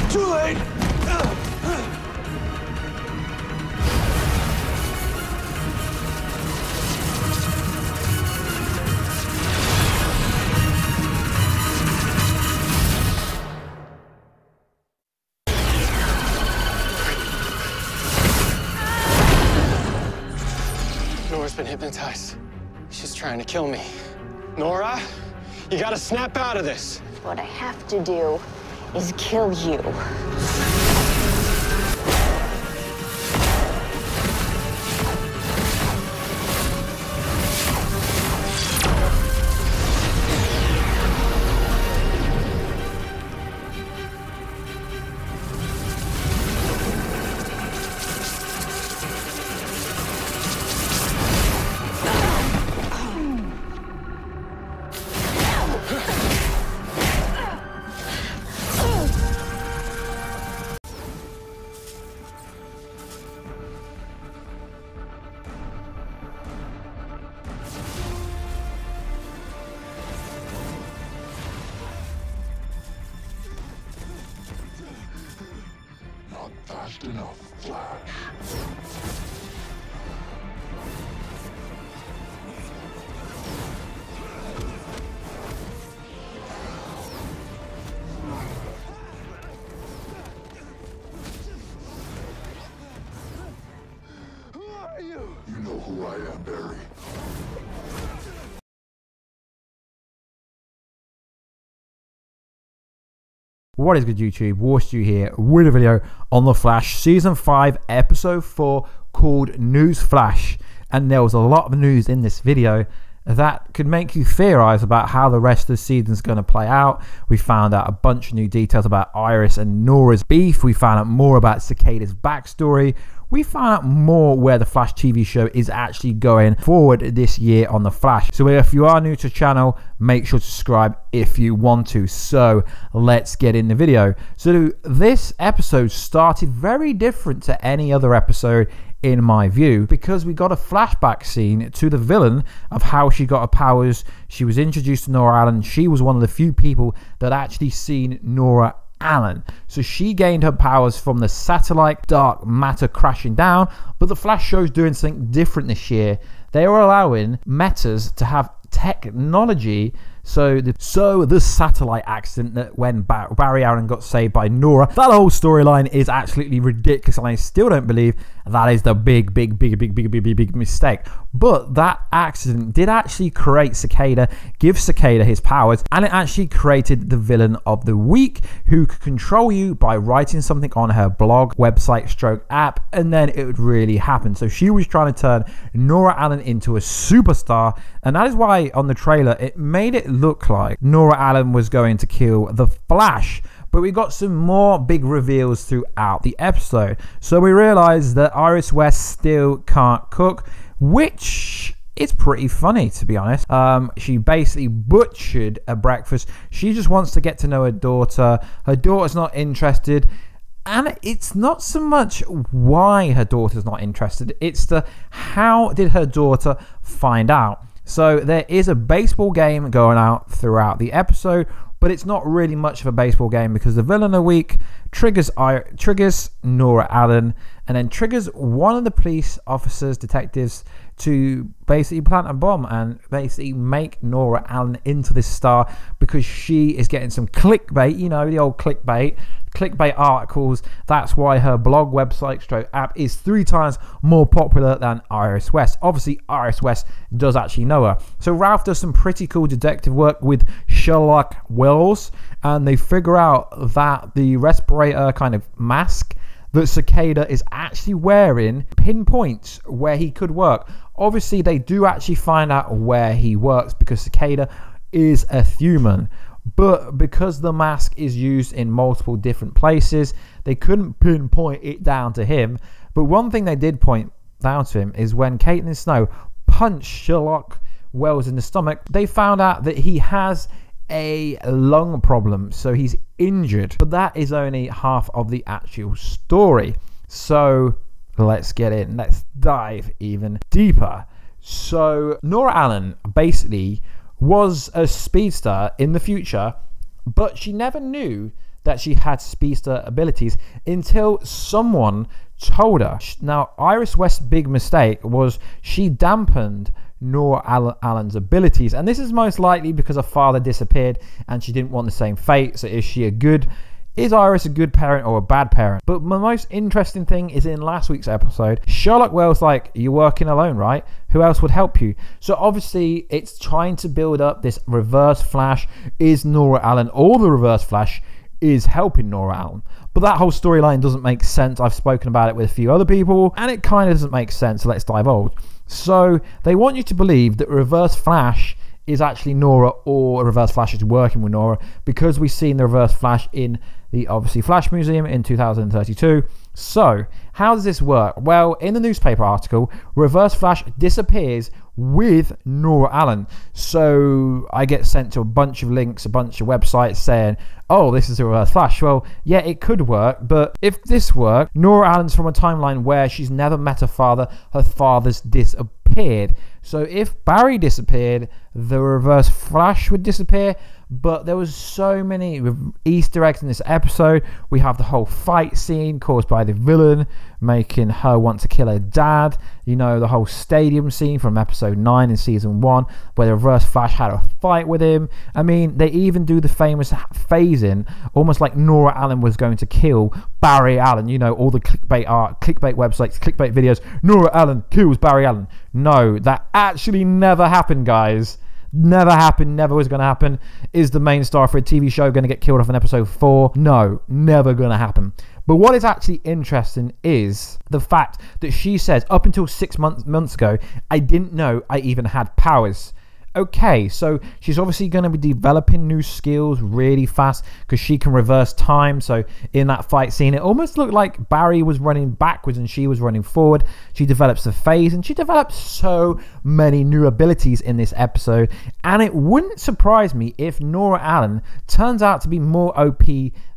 Too late! Nora's been hypnotized. She's trying to kill me. Nora, you gotta snap out of this. What I have to do is kill you. Fast enough, Flash. Who are you? You know who I am, Barry. What is good, YouTube? Warstu here with a video on The Flash Season 5 Episode 4 called News Flash. And there was a lot of news in this video that could make you theorize about how the rest of the season is going to play out. We found out a bunch of new details about Iris and Nora's beef. We found out more about Cicada's backstory. We found out more where the Flash TV show is actually going forward this year on The Flash. So if you are new to the channel, make sure to subscribe if you want to. So let's get in the video. So this episode started very different to any other episode in my view, because we got a flashback scene to the villain of how she got her powers. She was introduced to Nora Allen. She was one of the few people that actually seen Nora Allen. So she gained her powers from the satellite dark matter crashing down. But the Flash show's doing something different this year. They are allowing metas to have technology. So the satellite accident that when Barry Allen got saved by Nora, that whole storyline is absolutely ridiculous, and I still don't believe that is the big mistake. But that accident did actually create Cicada, give Cicada his powers, and it actually created the villain of the week, who could control you by writing something on her blog, website, stroke app, and then it would really happen. So she was trying to turn Nora Allen into a superstar, and that is why on the trailer it made it look like Nora Allen was going to kill the Flash. But we got some more big reveals throughout the episode. So we realized that Iris West still can't cook, which is pretty funny, to be honest. She basically butchered a breakfast. She just wants to get to know her daughter. Her daughter's not interested. And it's not so much why her daughter's not interested. It's the how did her daughter find out. So there is a baseball game going out throughout the episode, but it's not really much of a baseball game because the villain of the week triggers Nora Allen, and then triggers one of the police officers, detectives, to basically plant a bomb and basically make Nora Allen into this star, because she is getting some clickbait, you know, the old clickbait articles. That's why her blog, website, stroke app is 3 times more popular than Iris West. Obviously Iris West does actually know her. So Ralph does some pretty cool detective work with Sherlock Wells, and they figure out that the respirator kind of mask that Cicada is actually wearing pinpoints where he could work. Obviously they do actually find out where he works, because Cicada is a human. But because the mask is used in multiple different places, they couldn't pinpoint it down to him. But one thing they did point down to him is when Caitlin Snow punched Sherlock Wells in the stomach, they found out that he has a lung problem, so he's injured. But that is only half of the actual story. So let's get in. Let's dive even deeper. So Nora Allen basically was a speedster in the future, but she never knew that she had speedster abilities until someone told her. Now, Iris West's big mistake was she dampened Nora Allen's abilities, and this is most likely because her father disappeared and she didn't want the same fate. So is Iris a good parent or a bad parent? But the most interesting thing is in last week's episode, Sherlock Wells like, you're working alone, right? Who else would help you? So obviously it's trying to build up this reverse Flash. Is Nora Allen or the reverse Flash is helping Nora Allen? But that whole storyline doesn't make sense. I've spoken about it with a few other people and it kind of doesn't make sense. So let's divulge. So they want you to believe that reverse Flash is actually Nora, or a reverse Flash is working with Nora, because we've seen the reverse Flash in the obviously Flash Museum in 2032. So how does this work? Well, in the newspaper article, reverse Flash disappears with Nora Allen. So I get sent to a bunch of links, a bunch of websites saying, oh, this is a reverse Flash. Well, yeah, it could work, but if this worked, Nora Allen's from a timeline where she's never met her father. Her father's disappeared. So if Barry disappeared, the reverse Flash would disappear. But there was so many Easter eggs in this episode. We have the whole fight scene caused by the villain making her want to kill her dad. You know, the whole stadium scene from episode 9 in season 1 where the reverse Flash had a fight with him. I mean, they even do the famous phasing, almost like Nora Allen was going to kill Barry Allen. You know, all the clickbait websites, clickbait videos. Nora Allen kills Barry Allen. No, that actually never happened, guys. Never happened, never was going to happen. Is the main star for a TV show going to get killed off in episode 4? No, never going to happen. But what is actually interesting is the fact that she says, up until 6 months ago, I didn't know I even had powers. Okay, so she's obviously going to be developing new skills really fast because she can reverse time. So in that fight scene, it almost looked like Barry was running backwards and she was running forward. She develops the phase and she develops so many new abilities in this episode. And it wouldn't surprise me if Nora Allen turns out to be more OP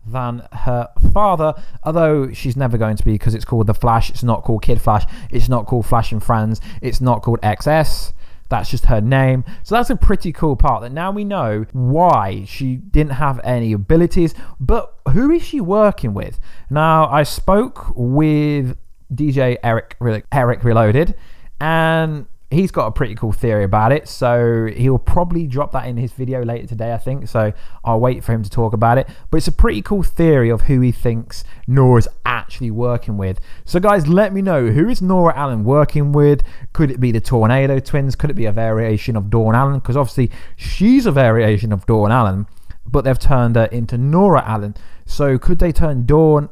than her father, although she's never going to be, because it's called The Flash. It's not called Kid Flash. It's not called Flash and Friends. It's not called XS. That's just her name. So that's a pretty cool part, that now we know why she didn't have any abilities. But who is she working with? Now, I spoke with DJ Eric Reloaded, and he's got a pretty cool theory about it. So he'll probably drop that in his video later today, I think. So I'll wait for him to talk about it. But it's a pretty cool theory of who he thinks Nora's actually working with. So guys, let me know, who is Nora Allen working with? Could it be the Tornado Twins? Could it be a variation of Dawn Allen? Because obviously she's a variation of Dawn Allen, but they've turned her into Nora Allen. So could they turn Dawn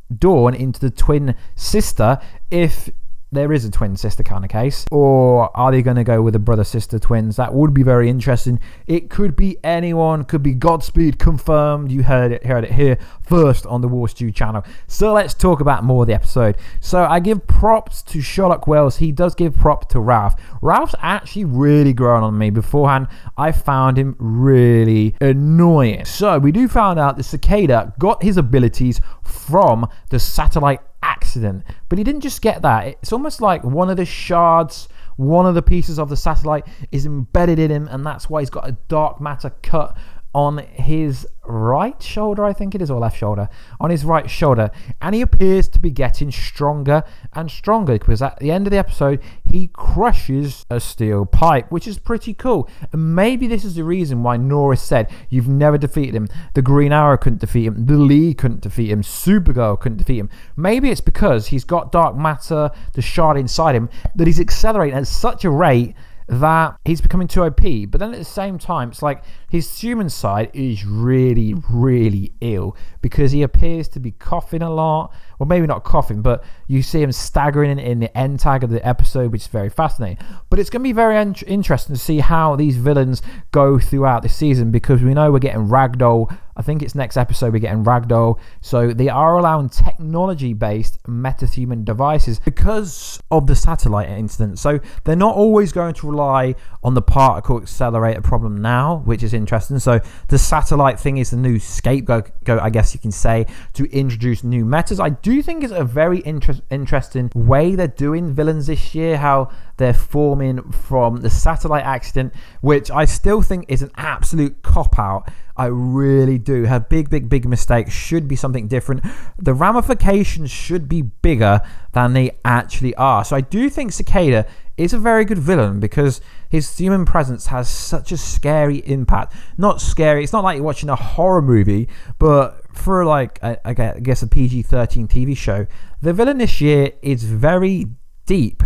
into the twin sister, if there is a twin sister kind of case? Or are they going to go with the brother-sister twins? That would be very interesting. It could be anyone. Could be Godspeed confirmed. You heard it here first on the Warstu channel. So let's talk about more of the episode. So I give props to Sherlock Wells. He does give props to Ralph. Ralph's actually really grown on me. Beforehand, I found him really annoying. So we do find out that Cicada got his abilities from the satellite accident, but he didn't just get that. It's almost like one of the shards, one of the pieces of the satellite is embedded in him, and that's why he's got a dark matter cut on his right shoulder, I think it is, or left shoulder, on his right shoulder, and he appears to be getting stronger and stronger, because at the end of the episode he crushes a steel pipe, which is pretty cool. And maybe this is the reason why Nora said you've never defeated him. The Green Arrow couldn't defeat him, the League couldn't defeat him, Supergirl couldn't defeat him. Maybe it's because he's got dark matter, the shard inside him, that he's accelerating at such a rate that he's becoming too OP. But then at the same time, it's like his human side is really, really ill, because he appears to be coughing a lot. Well, maybe not coughing, but you see him staggering in the end tag of the episode, which is very fascinating. But it's going to be very interesting to see how these villains go throughout the season, because we know we're getting Ragdoll. I think it's next episode we're getting Ragdoll. So they are allowing technology-based metahuman devices because of the satellite incident. So they're not always going to rely on the particle accelerator problem now, which is interesting. So the satellite thing is the new scapegoat, I guess you can say, to introduce new metas. I do think it's a very interesting way they're doing villains this year, how they're forming from the satellite accident, which I still think is an absolute cop-out. I really do. Her big mistake should be something different. The ramifications should be bigger than they actually are. So I do think Cicada is a very good villain because his human presence has such a scary impact. Not scary, it's not like you're watching a horror movie, but for like, I guess a PG-13 TV show, the villain this year is very deep,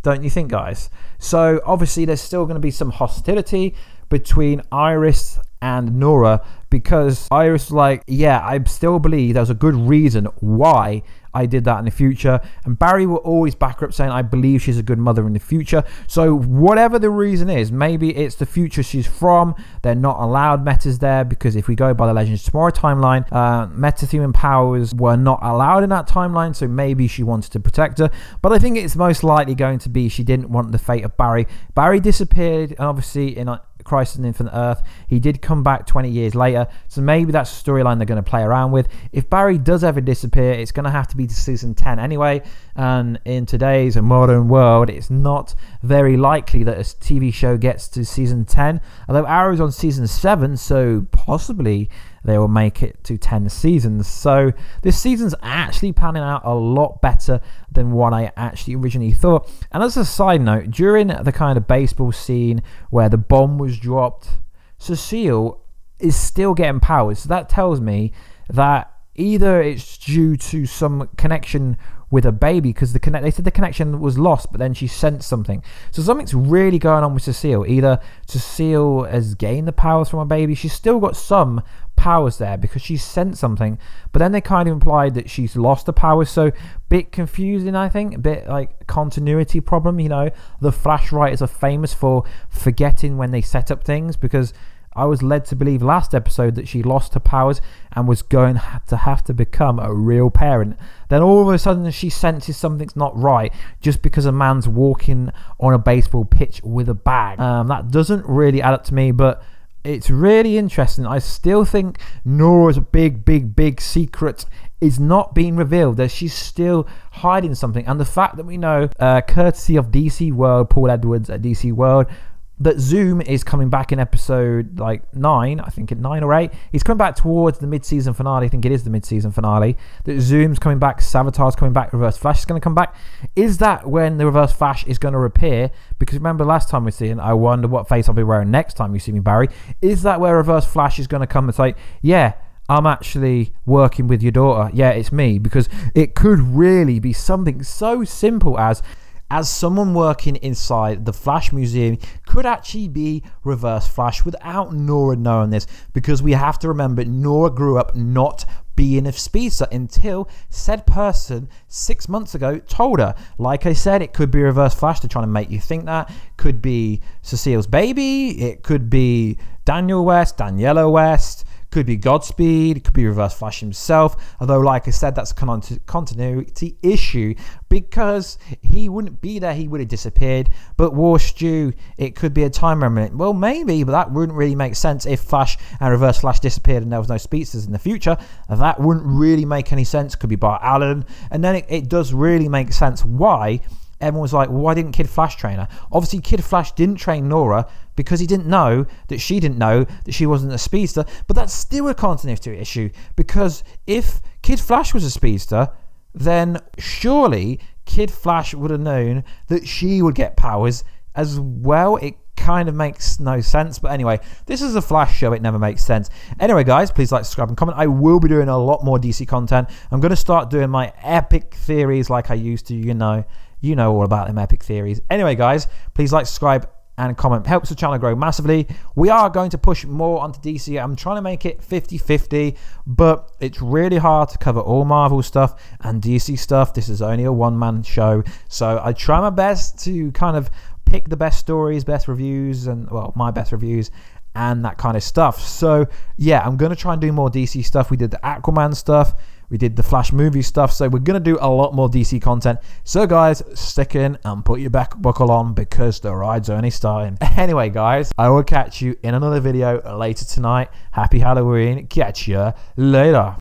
don't you think, guys? So obviously there's still going to be some hostility between Iris and Nora, because Iris was like, yeah, I still believe there's a good reason why I did that in the future, and Barry will always back her up saying, I believe she's a good mother in the future. So whatever the reason is, maybe it's the future she's from, they're not allowed metas there, because if we go by the Legends Tomorrow timeline, metahuman powers were not allowed in that timeline, so maybe she wanted to protect her. But I think it's most likely going to be she didn't want the fate of Barry. Barry disappeared, and obviously in Crisis on Infinite Earth, he did come back 20 years later, so maybe that's a storyline they're going to play around with. If Barry does ever disappear, it's going to have to be to season 10 anyway, and in today's modern world, it's not very likely that a TV show gets to season 10, although Arrow's on season 7, so possibly they will make it to 10 seasons. So this season's actually panning out a lot better than what I actually originally thought. And as a side note, during the kind of baseball scene where the bomb was dropped, Cecile is still getting powers. So that tells me that either it's due to some connection with a baby, because they said the connection was lost, but then she sensed something. So something's really going on with Cecile. Either Cecile has gained the powers from a baby, she's still got some powers there because she sensed something, but then they kind of implied that she's lost the powers. So bit confusing, I think, a bit like continuity problem. You know, the Flash writers are famous for forgetting when they set up things, because I was led to believe last episode that she lost her powers and was going to have to become a real parent. Then all of a sudden she senses something's not right just because a man's walking on a baseball pitch with a bag. That doesn't really add up to me, but it's really interesting. I still think Nora's big secret is not being revealed, that she's still hiding something. And the fact that we know, courtesy of DC World, Paul Edwards at DC World, that Zoom is coming back in episode like 9, I think at 9 or 8. He's coming back towards the mid-season finale. I think it is the mid-season finale. That Zoom's coming back, Savitar's coming back, Reverse Flash is going to come back. Is that when the Reverse Flash is going to appear? Because remember last time we see him, I wonder what face I'll be wearing next time you see me, Barry. Is that where Reverse Flash is going to come and say, yeah, I'm actually working with your daughter. Yeah, it's me. Because it could really be something so simple as someone working inside the Flash Museum could actually be Reverse Flash without Nora knowing this, because we have to remember Nora grew up not being a speedster until said person 6 months ago told her. Like I said, it could be Reverse Flash. They're trying to make you think that. Could be Cecile's baby. It could be Daniela West. Could be Godspeed, could be Reverse Flash himself, although like I said, that's a continuity issue because he wouldn't be there, he would have disappeared. But Warstu, it could be a time remnant. Well, maybe, but that wouldn't really make sense if Flash and Reverse Flash disappeared and there was no speedsters in the future. That wouldn't really make any sense. Could be Bart Allen. And then it does really make sense why everyone was like, well, why didn't Kid Flash train her? Obviously, Kid Flash didn't train Nora because he didn't know that she didn't know that she wasn't a speedster. But that's still a continuity issue, because if Kid Flash was a speedster, then surely Kid Flash would have known that she would get powers as well. It kind of makes no sense. But anyway, this is a Flash show. It never makes sense. Anyway, guys, please like, subscribe, and comment. I will be doing a lot more DC content. I'm going to start doing my epic theories like I used to, you know all about them epic theories. Anyway, guys, please like, subscribe, and comment. Helps the channel grow massively. We are going to push more onto DC. I'm trying to make it 50-50, but it's really hard to cover all Marvel stuff and DC stuff. This is only a one-man show, so I try my best to kind of pick the best stories, best reviews, and well, my best reviews and that kind of stuff. So yeah, I'm going to try and do more DC stuff. We did the Aquaman stuff, we did the Flash movie stuff, so we're going to do a lot more DC content. So guys, stick in and put your back buckle on because the ride's only starting. Anyway, guys, I will catch you in another video later tonight. Happy Halloween. Catch ya later.